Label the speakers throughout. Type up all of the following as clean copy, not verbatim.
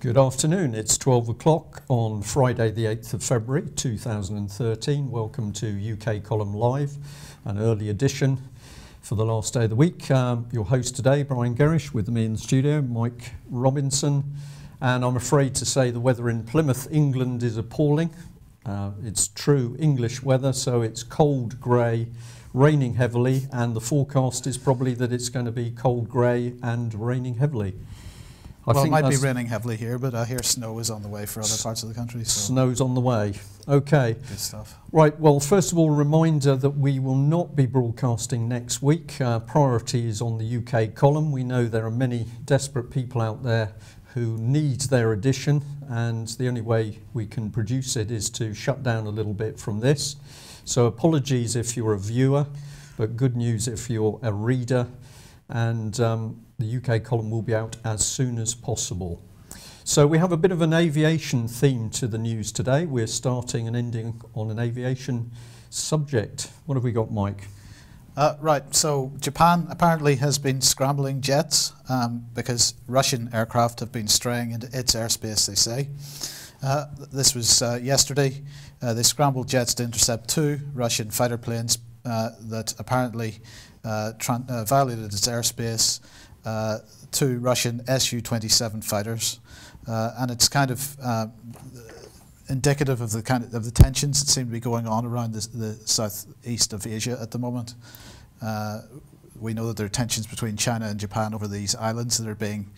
Speaker 1: Good afternoon, it's 12 o'clock on Friday the 8th of February 2013. Welcome to UK Column Live, an early edition for the last day of the week. Your host today, Brian Gerrish, with me in the studio, Mike Robinson. And I'm afraid to say the weather in Plymouth, England is appalling. It's true English weather, so it's cold, grey, raining heavily, and the forecast is probably that it's going to be cold, grey and raining heavily.
Speaker 2: Well, it might be raining heavily here, but I hear snow is on the way for other parts of the country. So.
Speaker 1: Snow's on the way. Okay.
Speaker 2: Good stuff.
Speaker 1: Right, well, first of all, a reminder that we will not be broadcasting next week. Priority is on the UK column. We know there are many desperate people out there who need their edition, and the only way we can produce it is to shut down a little bit from this. So apologies if you're a viewer, but good news if you're a reader. And the UK column will be out as soon as possible. So we have a bit of an aviation theme to the news today. We're starting and ending on an aviation subject. What have we got, Mike?
Speaker 2: Right, so Japan apparently has been scrambling jets because Russian aircraft have been straying into its airspace, they say. This was yesterday. They scrambled jets to intercept two Russian fighter planes that apparently violated its airspace. Two Russian Su-27 fighters, and it's kind of indicative of the tensions that seem to be going on around the southeast of Asia at the moment. We know that there are tensions between China and Japan over these islands that are being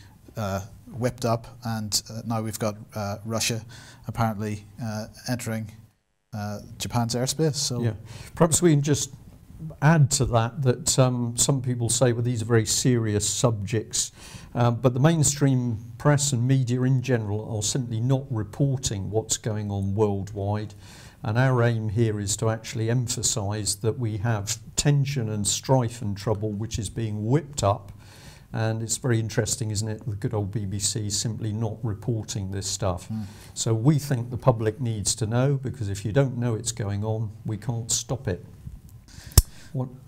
Speaker 2: whipped up, and now we've got Russia apparently entering Japan's airspace. So
Speaker 1: yeah, perhaps we can just add to that some people say, well, these are very serious subjects, but the mainstream press and media in general are simply not reporting what's going on worldwide, and our aim here is to actually emphasise that we have tension and strife and trouble which is being whipped up, and it's very interesting, isn't it, the good old BBC simply not reporting this stuff. So we think the public needs to know, because if you don't know it's going on, we can't stop it.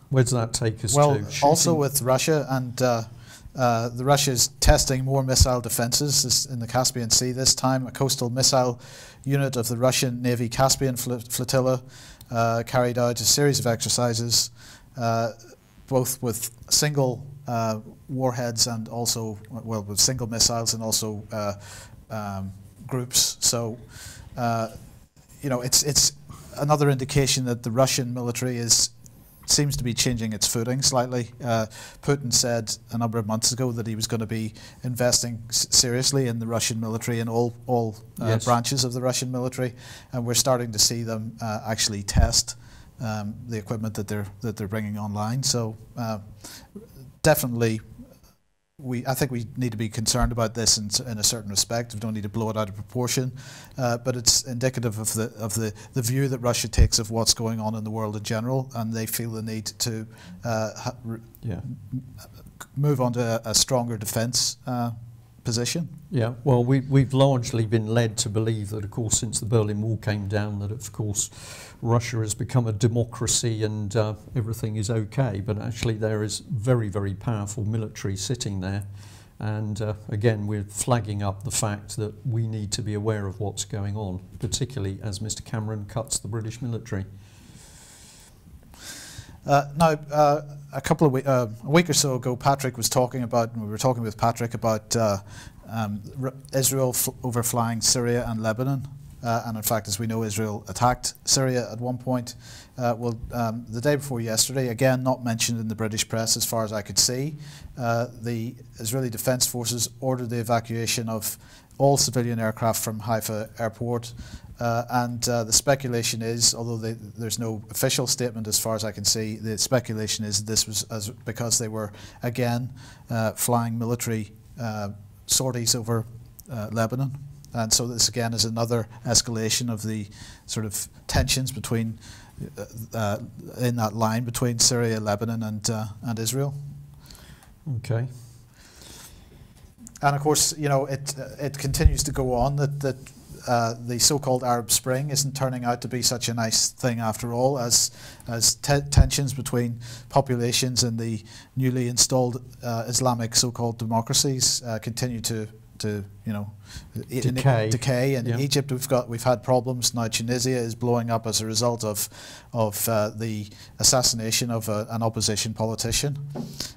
Speaker 1: Where does that take us to?
Speaker 2: Well, also with Russia, and the Russia's testing more missile defences in the Caspian Sea this time. A coastal missile unit of the Russian Navy Caspian flotilla carried out a series of exercises, both with single warheads and also, well, with single missiles and also groups. So, you know, it's another indication that the Russian military seems to be changing its footing slightly. Putin said a number of months ago that he was going to be investing seriously in the Russian military and all
Speaker 1: yes,
Speaker 2: branches of the Russian military, and we're starting to see them actually test the equipment that they're bringing online. So definitely, I think we need to be concerned about this in a certain respect. We don't need to blow it out of proportion, but it's indicative of the view that Russia takes of what's going on in the world in general, and they feel the need to move on to a stronger defence position. Yeah,
Speaker 1: well, we've largely been led to believe that, of course, since the Berlin Wall came down, that, of course, Russia has become a democracy and everything is okay, but actually there is very, very powerful military sitting there, and again, we're flagging up the fact that we need to be aware of what's going on, particularly as Mr. Cameron cuts the British military.
Speaker 2: Now, a week or so ago, Patrick was talking about, and we were talking with Patrick about Israel overflying Syria and Lebanon. And in fact, as we know, Israel attacked Syria at one point. The day before yesterday, again not mentioned in the British press as far as I could see, the Israeli Defence Forces ordered the evacuation of all civilian aircraft from Haifa airport. And the speculation is, although there's no official statement as far as I can see, the speculation is this was because they were again flying military sorties over Lebanon. And so this again is another escalation of the sort of tensions between in that line between Syria, Lebanon, and Israel.
Speaker 1: Okay.
Speaker 2: And of course, you know, it continues to go on that the so-called Arab Spring isn't turning out to be such a nice thing after all, as tensions between populations and the newly installed Islamic so-called democracies continue to to, you know,
Speaker 1: decay.
Speaker 2: In Egypt, we've had problems. Now Tunisia is blowing up as a result of the assassination of an opposition politician,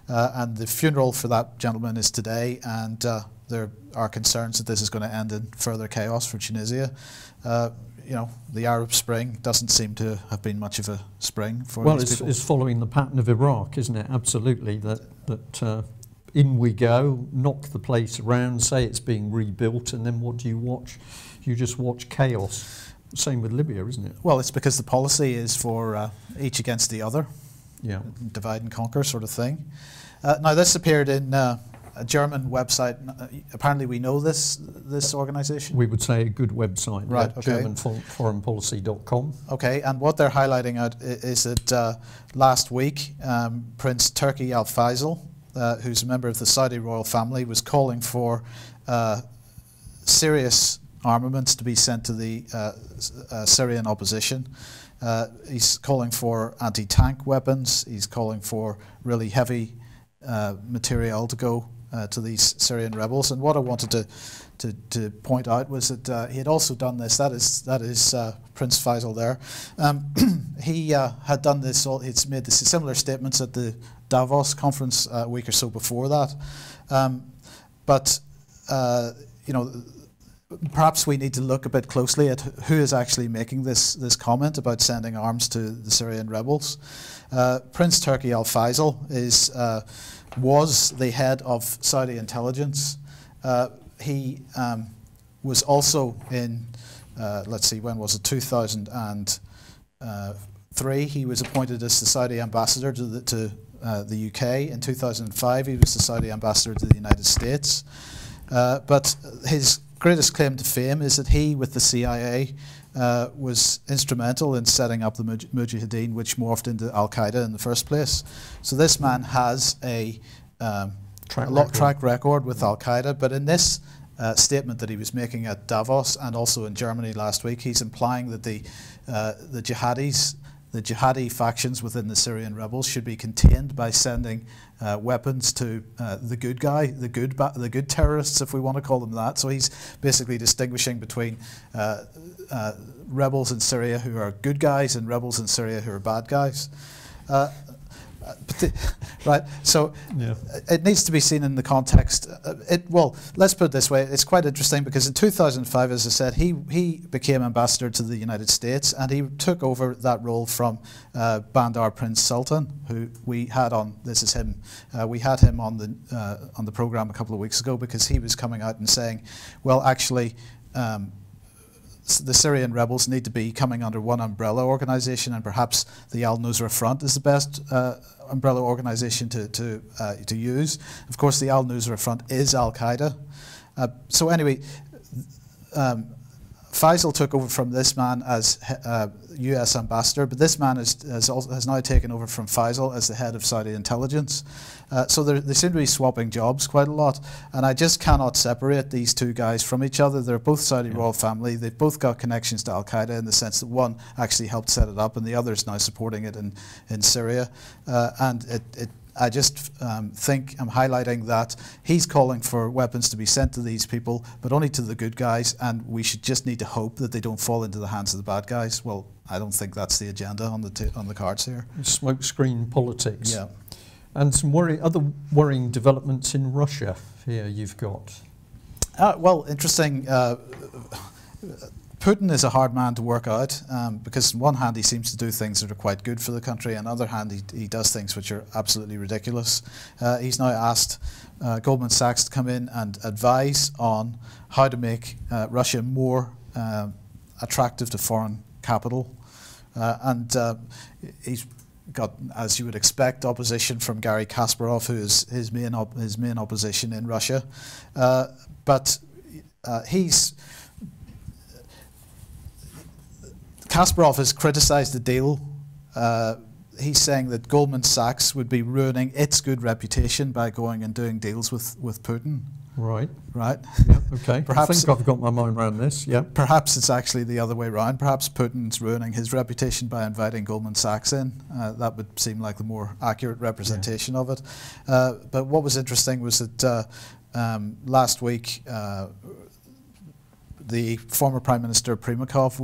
Speaker 2: and the funeral for that gentleman is today, and there are concerns that this is going to end in further chaos for Tunisia. You know, the Arab Spring doesn't seem to have been much of a spring for these people.
Speaker 1: It's following the pattern of Iraq, isn't it? Absolutely. That in we go, knock the place around, say it's being rebuilt, and then what do you watch? You just watch chaos. Same with Libya, isn't it?
Speaker 2: Well, it's because the policy is for each against the other.
Speaker 1: Yeah.
Speaker 2: Divide and conquer sort of thing. Now, this appeared in a German website. Apparently we know this organisation.
Speaker 1: We would say a good website,
Speaker 2: right? Okay.
Speaker 1: GermanForeignPolicy.com.
Speaker 2: Okay, and what they're highlighting out is that last week Prince Turki Al Faisal, who's a member of the Saudi royal family, was calling for serious armaments to be sent to the Syrian opposition. He's calling for anti-tank weapons. He's calling for really heavy material to go to these Syrian rebels. And what I wanted to point out was that he had also done this. That is Prince Faisal there. He had done this. He'd made this similar statements at the Davos conference a week or so before that. But you know, perhaps we need to look a bit closely at who is actually making this comment about sending arms to the Syrian rebels. Prince Turki Al Faisal was the head of Saudi intelligence. He was also in, let's see, when was it, 2003, he was appointed as the Saudi ambassador to the UK. In 2005, he was the Saudi ambassador to the United States. But his greatest claim to fame is that he, with the CIA, was instrumental in setting up the Mujahideen, which morphed into Al-Qaeda in the first place. So this man has a track record with Al-Qaeda, but in this statement that he was making at Davos and also in Germany last week, he's implying that the jihadi factions within the Syrian rebels should be contained by sending weapons to the good guy, the good terrorists, if we want to call them that. So he's basically distinguishing between rebels in Syria who are good guys and rebels in Syria who are bad guys. Right, so yeah. It needs to be seen in the context. Well, let's put it this way. It's quite interesting because in 2005, as I said, he became ambassador to the United States, and he took over that role from Bandar Prince Sultan, who we had on. This is him. We had him on the program a couple of weeks ago because he was coming out and saying, well, actually, the Syrian rebels need to be coming under one umbrella organization, and perhaps the Al-Nusra Front is the best umbrella organization to use. Of course, the Al-Nusra Front is Al-Qaeda. So anyway, Faisal took over from this man as US ambassador, but this man has now taken over from Faisal as the head of Saudi intelligence. So they seem to be swapping jobs quite a lot, and I just cannot separate these two guys from each other. They're both Saudi royal family. They've both got connections to Al-Qaeda in the sense that one actually helped set it up and the other is now supporting it in Syria. I just think I'm highlighting that he's calling for weapons to be sent to these people, but only to the good guys, and we should just need to hope that they don't fall into the hands of the bad guys. Well, I don't think that's the agenda on the cards here.
Speaker 1: Smokescreen politics.
Speaker 2: Yeah.
Speaker 1: And some other worrying developments in Russia here you've got.
Speaker 2: Well, interesting. Putin is a hard man to work out because on one hand he seems to do things that are quite good for the country, and on the other hand he does things which are absolutely ridiculous. He's now asked Goldman Sachs to come in and advise on how to make Russia more attractive to foreign capital. And he's got, as you would expect, opposition from Garry Kasparov, who is his main opposition in Russia. But Kasparov has criticised the deal. He's saying that Goldman Sachs would be ruining its good reputation by going and doing deals with Putin.
Speaker 1: Right.
Speaker 2: Right.
Speaker 1: Yeah, okay.
Speaker 2: Perhaps,
Speaker 1: I think I've got my mind around this. Yeah.
Speaker 2: Perhaps it's actually the other way around. Perhaps Putin's ruining his reputation by inviting Goldman Sachs in. That would seem like the more accurate representation of it. But what was interesting was that last week, the former Prime Minister Primakov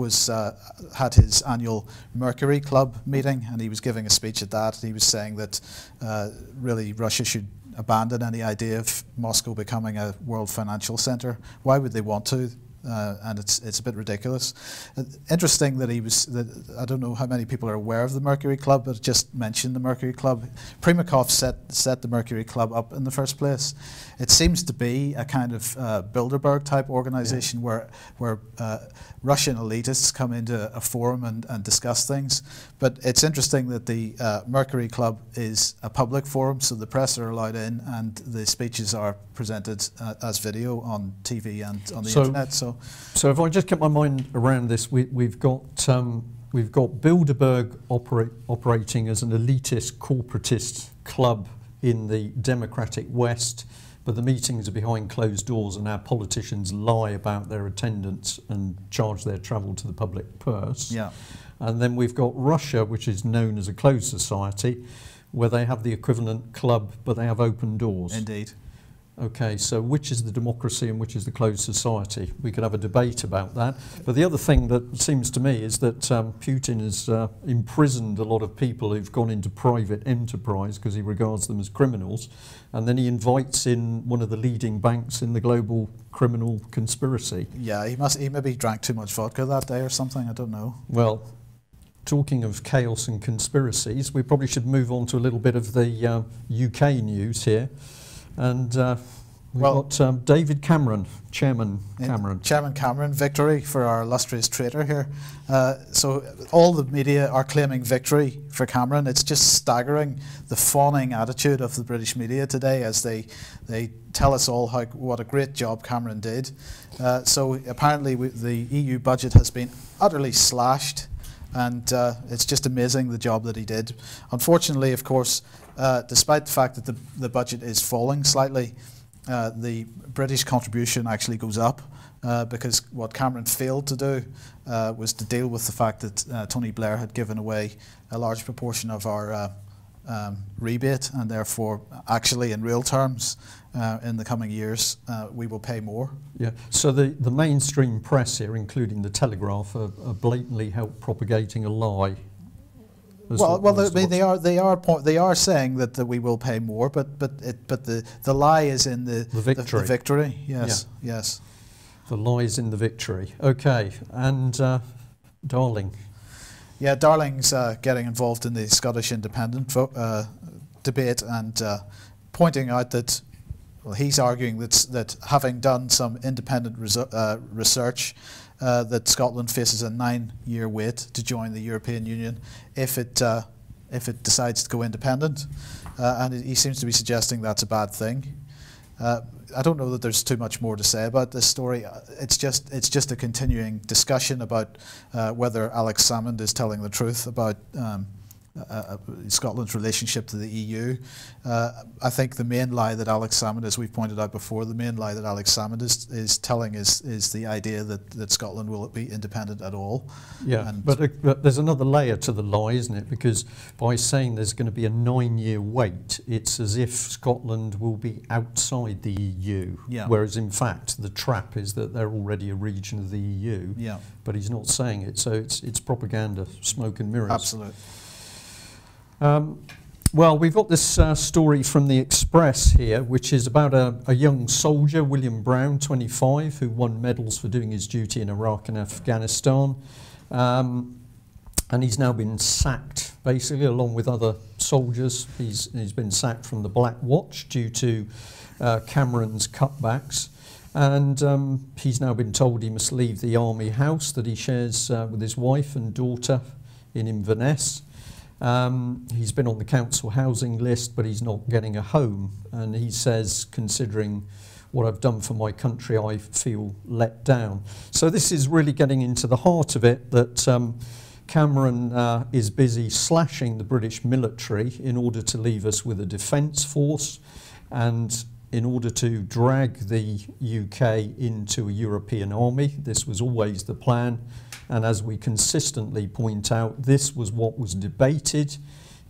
Speaker 2: had his annual Mercury Club meeting, and he was giving a speech at that. He was saying that really Russia should abandon any idea of Moscow becoming a world financial center. Why would they want to? And it's a bit ridiculous. Interesting that I don't know how many people are aware of the Mercury Club, but just mentioned the Mercury Club. Primakov set the Mercury Club up in the first place. It seems to be a kind of Bilderberg type organization, where Russian elitists come into a forum and discuss things. But it's interesting that the Mercury Club is a public forum, so the press are allowed in, and the speeches are presented as video on TV and on the internet. So
Speaker 1: if I just get my mind around this, we've got Bilderberg operating as an elitist, corporatist club in the democratic West, but the meetings are behind closed doors, and our politicians lie about their attendance and charge their travel to the public purse.
Speaker 2: Yeah.
Speaker 1: And then we've got Russia, which is known as a closed society, where they have the equivalent club, but they have open doors.
Speaker 2: Indeed.
Speaker 1: Okay, so which is the democracy and which is the closed society? We could have a debate about that. But the other thing that seems to me is that Putin has imprisoned a lot of people who've gone into private enterprise because he regards them as criminals, and then he invites in one of the leading banks in the global criminal conspiracy.
Speaker 2: Yeah, he maybe drank too much vodka that day or something, I don't know.
Speaker 1: Well, talking of chaos and conspiracies, we probably should move on to a little bit of the UK news here. And we've got David Cameron, Chairman Cameron.
Speaker 2: Chairman Cameron, victory for our illustrious traitor here. So all the media are claiming victory for Cameron. It's just staggering, the fawning attitude of the British media today, as they tell us all what a great job Cameron did. So apparently the EU budget has been utterly slashed, and it's just amazing the job that he did. Unfortunately, of course, despite the fact that the budget is falling slightly, the British contribution actually goes up, because what Cameron failed to do was to deal with the fact that Tony Blair had given away a large proportion of our rebate, and therefore actually in real terms in the coming years we will pay more.
Speaker 1: Yeah. So the mainstream press here, including the Telegraph, are blatantly help propagating a lie. They are saying that we will pay more, but the lie is in the victory. The victory, yes, yeah. Yes. The lie is in the victory. Okay, and Darling.
Speaker 2: Yeah, Darling's getting involved in the Scottish independent debate, and pointing out that, well, he's arguing that having done some independent research, that Scotland faces a 9-year wait to join the European Union if it decides to go independent, and he seems to be suggesting that's a bad thing. I don't know that there's too much more to say about this story. It's just a continuing discussion about whether Alex Salmond is telling the truth about Scotland's relationship to the EU. I think the main lie that Alex Salmond, as we've pointed out before, the main lie that Alex Salmond is telling is the idea that Scotland will be independent at all.
Speaker 1: Yeah, but there's another layer to the lie, isn't it? Because by saying there's going to be a 9-year wait, it's as if Scotland will be outside the EU. Yeah. Whereas in fact the trap is that they're already a region of the EU. Yeah. But he's not saying it, so it's propaganda, smoke and mirrors.
Speaker 2: Absolutely.
Speaker 1: Well, we've got this story from the Express here, which is about a young soldier, William Brown, 25, who won medals for doing his duty in Iraq and Afghanistan. And he's now been sacked, basically, along with other soldiers. He's been sacked from the Black Watch due to Cameron's cutbacks. And he's now been told he must leave the army house that he shares with his wife and daughter in Inverness. He's been on the council housing list, but he's not getting a home. And he says, considering what I've done for my country, I feel let down. So this is really getting into the heart of it, that Cameron is busy slashing the British military in order to leave us with a defence force, and in order to drag the UK into a European army. This was always the plan. And as we consistently point out, this was what was debated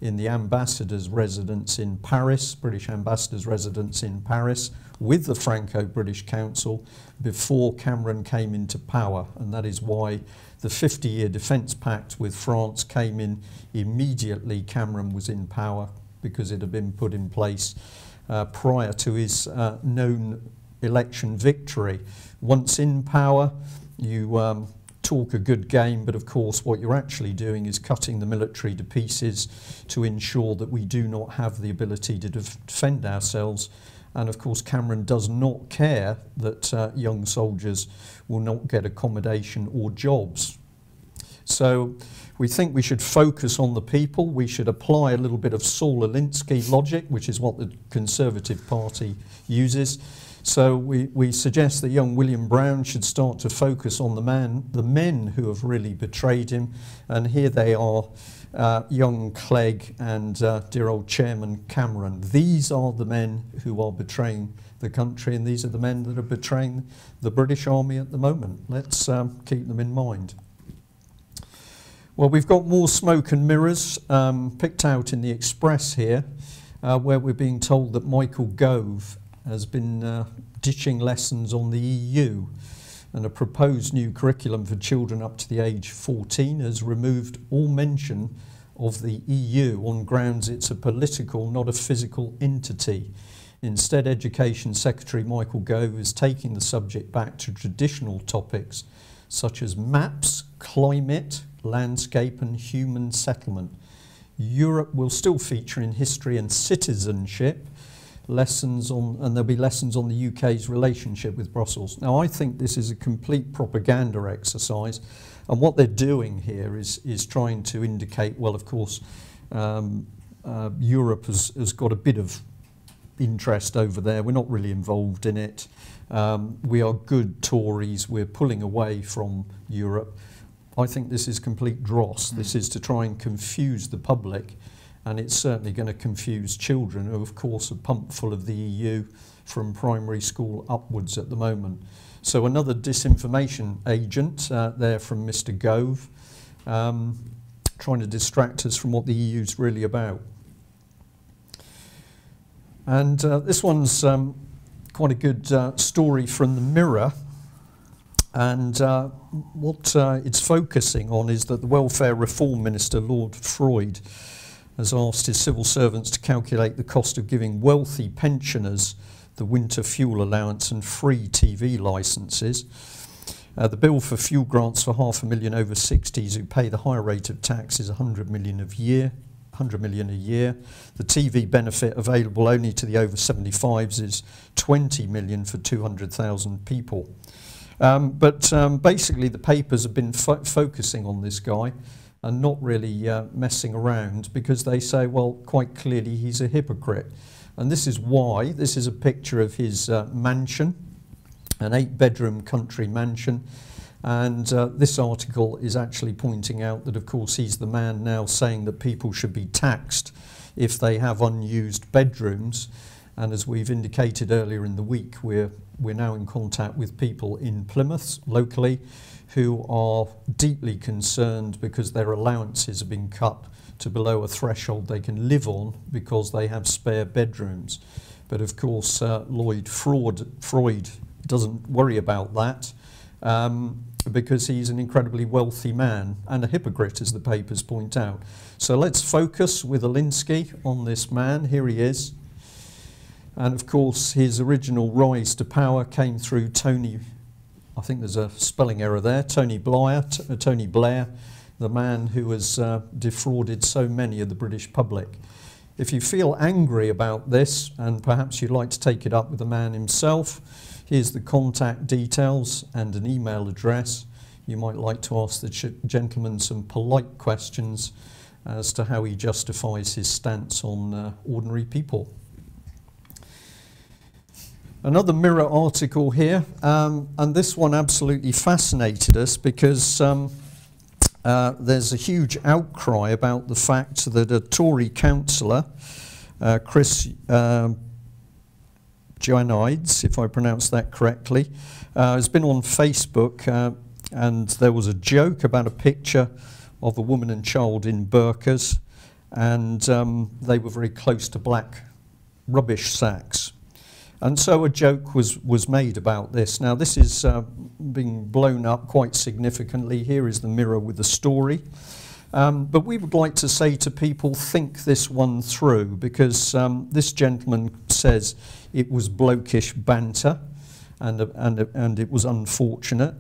Speaker 1: in the ambassador's residence in Paris, British ambassador's residence in Paris, with the Franco-British Council before Cameron came into power. And that is why the 50-year defence pact with France came in immediately Cameron was in power, because it had been put in place prior to his known election victory. Once in power, you talk a good game, but of course what you're actually doing is cutting the military to pieces to ensure that we do not have the ability to defend ourselves. And of course Cameron does not care that young soldiers will not get accommodation or jobs. So we think we should focus on the people. We should apply a little bit of Saul Alinsky logic, which is what the Conservative Party uses. So we suggest that young William Brown should start to focus on the men who have really betrayed him. And here they are, young Clegg and dear old Chairman Cameron. These are the men who are betraying the country, and these are the men that are betraying the British Army at the moment. Let's keep them in mind. Well, we've got more smoke and mirrors picked out in the Express here, where we're being told that Michael Gove has been ditching lessons on the EU, and a proposed new curriculum for children up to the age 14 has removed all mention of the EU on grounds it's a political, not a physical entity. Instead, Education Secretary Michael Gove is taking the subject back to traditional topics such as maps, climate, landscape and human settlement. Europe will still feature in history and citizenship, lessons on, and there'll be lessons on the UK's relationship with Brussels. Now, I think this is a complete propaganda exercise, and what they're doing here is trying to indicate, well, of course, Europe has got a bit of interest over there. We're not really involved in it. We are good Tories. We're pulling away from Europe. I think this is complete dross. This is to try and confuse the public, and it's certainly going to confuse children who, of course, are pumped full of the EU from primary school upwards at the moment. So another disinformation agent there from Mr. Gove, trying to distract us from what the EU is really about. And this one's quite a good story from the Mirror. And what it's focusing on is that the Welfare Reform Minister, Lord Freud, has asked his civil servants to calculate the cost of giving wealthy pensioners the winter fuel allowance and free TV licences. The bill for fuel grants for 500,000 over 60s who pay the higher rate of tax is 100 million a year. The TV benefit available only to the over 75s is 20 million for 200,000 people. But basically the papers have been focusing on this guy and not really messing around, because they say, well, quite clearly he's a hypocrite. And this is why. This is a picture of his mansion, an 8-bedroom country mansion. And this article is actually pointing out that, of course, he's the man now saying that people should be taxed if they have unused bedrooms. And as we've indicated earlier in the week, we're now in contact with people in Plymouth locally who are deeply concerned because their allowances have been cut to below a threshold they can live on because they have spare bedrooms. But of course, Lloyd Freud doesn't worry about that because he's an incredibly wealthy man and a hypocrite, as the papers point out. So let's focus with Alinsky on this man. Here he is. And of course, his original rise to power came through Tony, I think there's a spelling error there, Tony Blair, the man who has defrauded so many of the British public. If you feel angry about this, and perhaps you'd like to take it up with the man himself, here's the contact details and an email address. You might like to ask the gentleman some polite questions as to how he justifies his stance on ordinary people. Another Mirror article here, and this one absolutely fascinated us because there's a huge outcry about the fact that a Tory councillor, Chris Gianides, if I pronounce that correctly, has been on Facebook, and there was a joke about a picture of a woman and child in burqas, and they were very close to black rubbish sacks. And so a joke was made about this. Now this is being blown up quite significantly. Here is the Mirror with the story. But we would like to say to people, think this one through, because this gentleman says it was blokish banter and it was unfortunate.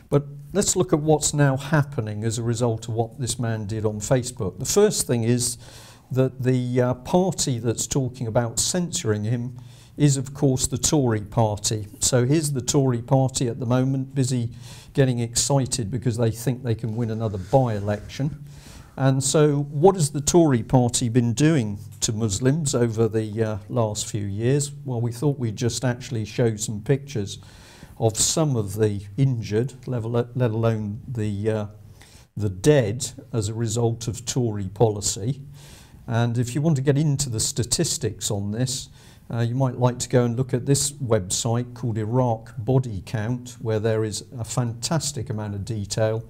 Speaker 1: But let's look at what's now happening as a result of what this man did on Facebook. The first thing is that the party that's talking about censoring him is, of course, the Tory party. So here's the Tory party at the moment, busy getting excited because they think they can win another by-election. And so what has the Tory party been doing to Muslims over the last few years? Well, we thought we'd just actually show some pictures of some of the injured, let alone the dead as a result of Tory policy. And if you want to get into the statistics on this, you might like to go and look at this website called Iraq Body Count, where there is a fantastic amount of detail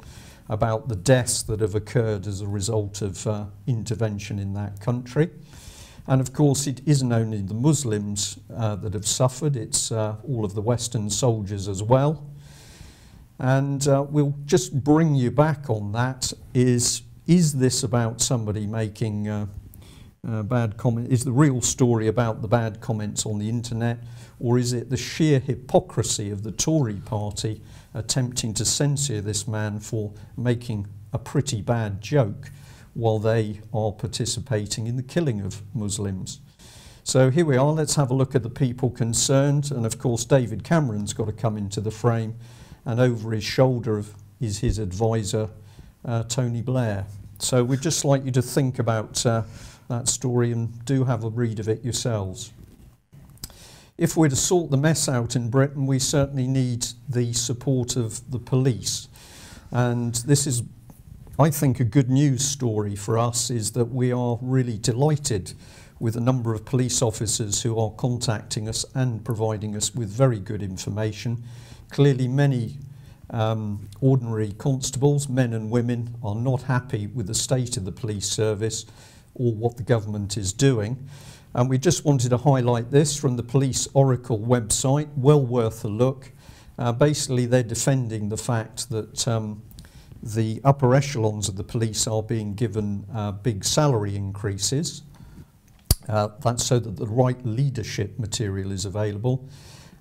Speaker 1: about the deaths that have occurred as a result of intervention in that country. And of course it isn't only the Muslims that have suffered, it's all of the Western soldiers as well. And we'll just bring you back on that. Is this about somebody making bad comment? Is the real story about the bad comments on the internet, or is it the sheer hypocrisy of the Tory party attempting to censor this man for making a pretty bad joke while they are participating in the killing of Muslims? So here we are, let's have a look at the people concerned, and of course David Cameron's got to come into the frame, and over his shoulder is his advisor Tony Blair. So we'd just like you to think about that story and do have a read of it yourselves. If we're to sort the mess out in Britain, we certainly need the support of the police. And this is, I think, a good news story for us, is that we are really delighted with a number of police officers who are contacting us and providing us with very good information. Clearly many ordinary constables, men and women, are not happy with the state of the police service or what the government is doing. And we just wanted to highlight this from the Police Oracle website, well worth a look. Basically they're defending the fact that the upper echelons of the police are being given big salary increases. That's so that the right leadership material is available.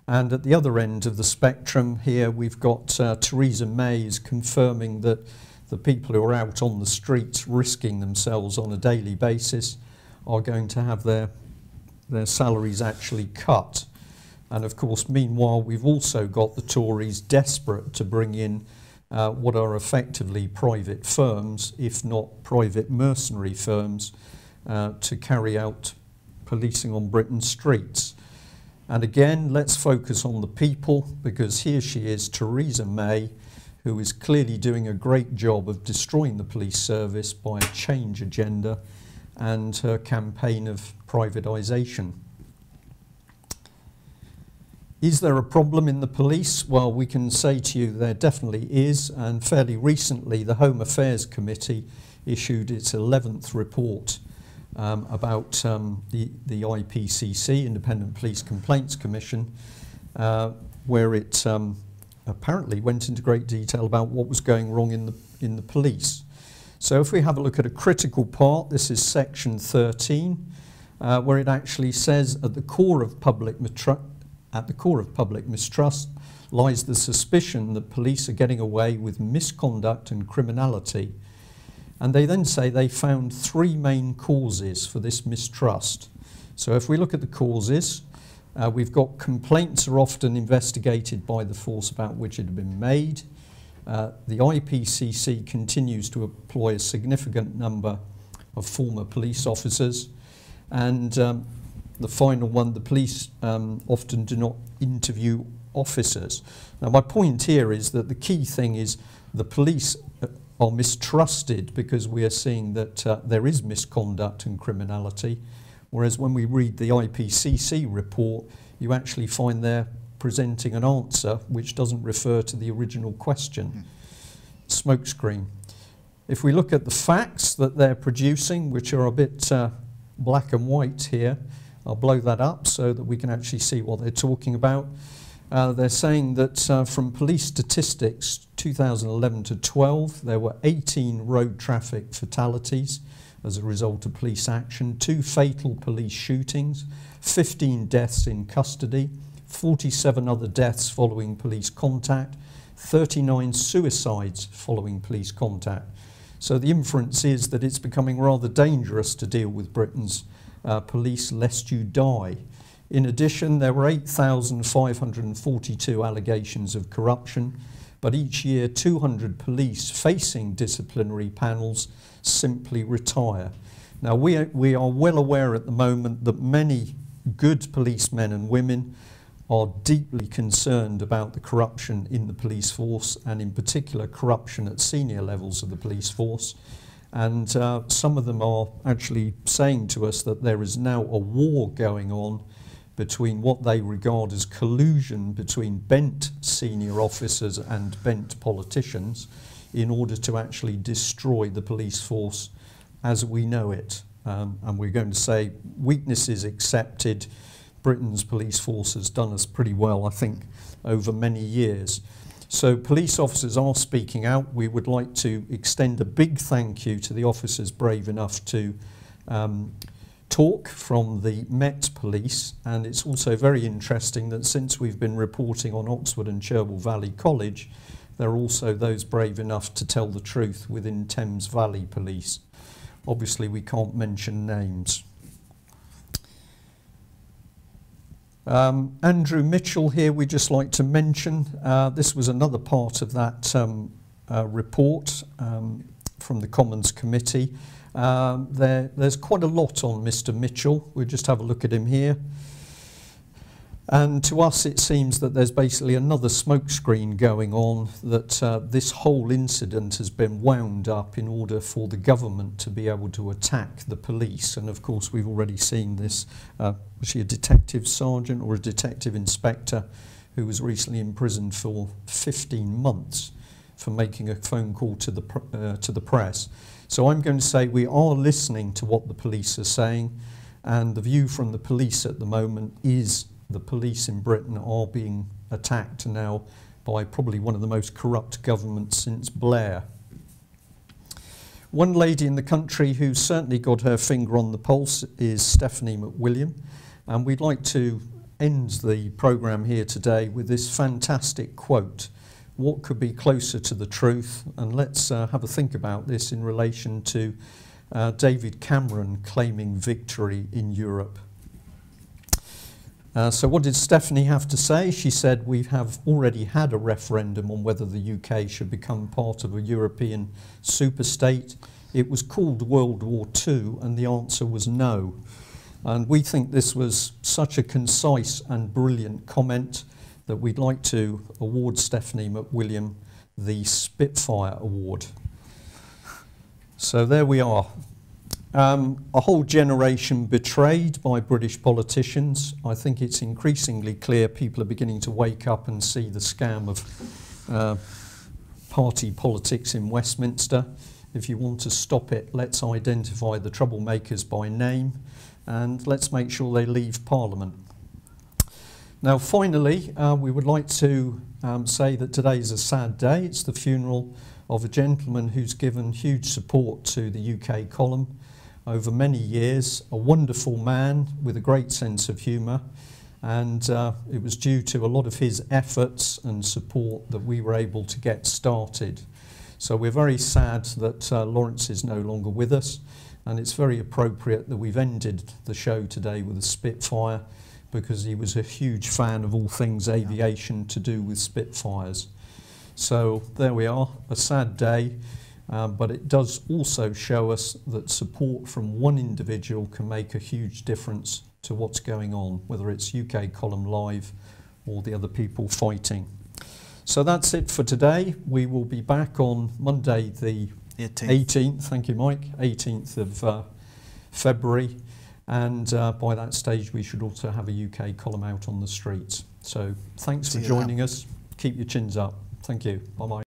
Speaker 1: And at the other end of the spectrum here, we've got Theresa May is confirming that the people who are out on the streets risking themselves on a daily basis are going to have their salaries actually cut. And of course, meanwhile, we've also got the Tories desperate to bring in what are effectively private firms, if not private mercenary firms, to carry out policing on Britain's streets. And again, let's focus on the people, because here she is, Theresa May, who is clearly doing a great job of destroying the police service by a change agenda and her campaign of privatisation. Is there a problem in the police? Well, we can say to you there definitely is, and fairly recently the Home Affairs Committee issued its 11th report about the IPCC, Independent Police Complaints Commission, where it apparently went into great detail about what was going wrong in the police. So if we have a look at a critical part, this is section 13, where it actually says at the core of public mistrust lies the suspicion that police are getting away with misconduct and criminality. And they then say they found 3 main causes for this mistrust. So if we look at the causes, we've got complaints are often investigated by the force about which it had been made. The IPCC continues to employ a significant number of former police officers. And the final one, the police often do not interview officers. Now my point here is that the key thing is the police are mistrusted because we are seeing that there is misconduct and criminality, whereas when we read the IPCC report, you actually find they're presenting an answer which doesn't refer to the original question. Smokescreen. If we look at the facts that they're producing, which are a bit black and white here, I'll blow that up so that we can actually see what they're talking about. They're saying that from police statistics, 2011 to 12, there were 18 road traffic fatalities as a result of police action, 2 fatal police shootings, 15 deaths in custody, 47 other deaths following police contact, 39 suicides following police contact. So the inference is that it's becoming rather dangerous to deal with Britain's police lest you die. In addition, there were 8,542 allegations of corruption, but each year 200 police facing disciplinary panels simply retire. Now we are well aware at the moment that many good policemen and women are deeply concerned about the corruption in the police force, and in particular corruption at senior levels of the police force. And some of them are actually saying to us that there is now a war going on between what they regard as collusion between bent senior officers and bent politicians in order to actually destroy the police force as we know it. And we're going to say weaknesses accepted. Britain's police force has done us pretty well, I think, over many years. So police officers are speaking out. We would like to extend a big thank you to the officers brave enough to talk from the Met Police. And it's also very interesting that since we've been reporting on Oxford and Cherwell Valley College, there are also those brave enough to tell the truth within Thames Valley Police. Obviously, we can't mention names. Andrew Mitchell here, we'd just like to mention, this was another part of that report from the Commons Committee. There's quite a lot on Mr. Mitchell. We'll just have a look at him here. And to us it seems that there's basically another smokescreen going on, that this whole incident has been wound up in order for the government to be able to attack the police. And of course we've already seen this, was she a detective sergeant or a detective inspector who was recently imprisoned for 15 months for making a phone call to the press. So I'm going to say we are listening to what the police are saying, and the view from the police at the moment is the police in Britain are being attacked now by probably one of the most corrupt governments since Blair. One lady in the country who's certainly got her finger on the pulse is Stephanie McWilliam, and we'd like to end the programme here today with this fantastic quote. What could be closer to the truth? And let's have a think about this in relation to David Cameron claiming victory in Europe. So what did Stephanie have to say? She said, we have already had a referendum on whether the UK should become part of a European superstate. It was called World War II and the answer was no. And we think this was such a concise and brilliant comment that we'd like to award Stephanie McWilliam the Spitfire Award. So there we are. A whole generation betrayed by British politicians. I think it's increasingly clear people are beginning to wake up and see the scam of party politics in Westminster. If you want to stop it, let's identify the troublemakers by name and let's make sure they leave Parliament. Now finally, we would like to say that today is a sad day. It's the funeral of a gentleman who's given huge support to the UK column over many years, a wonderful man with a great sense of humour, and it was due to a lot of his efforts and support that we were able to get started. So we're very sad that Lawrence is no longer with us, and it's very appropriate that we've ended the show today with a Spitfire, because he was a huge fan of all things aviation to do with Spitfires. So there we are, a sad day. But it does also show us that support from one individual can make a huge difference to what's going on, whether it's UK Column Live or the other people fighting. So that's it for today. We will be back on Monday the 18th. Thank you, Mike. 18th of February. And by that stage, we should also have a UK column out on the streets. So thanks for joining us. Keep your chins up. Thank you. Bye-bye.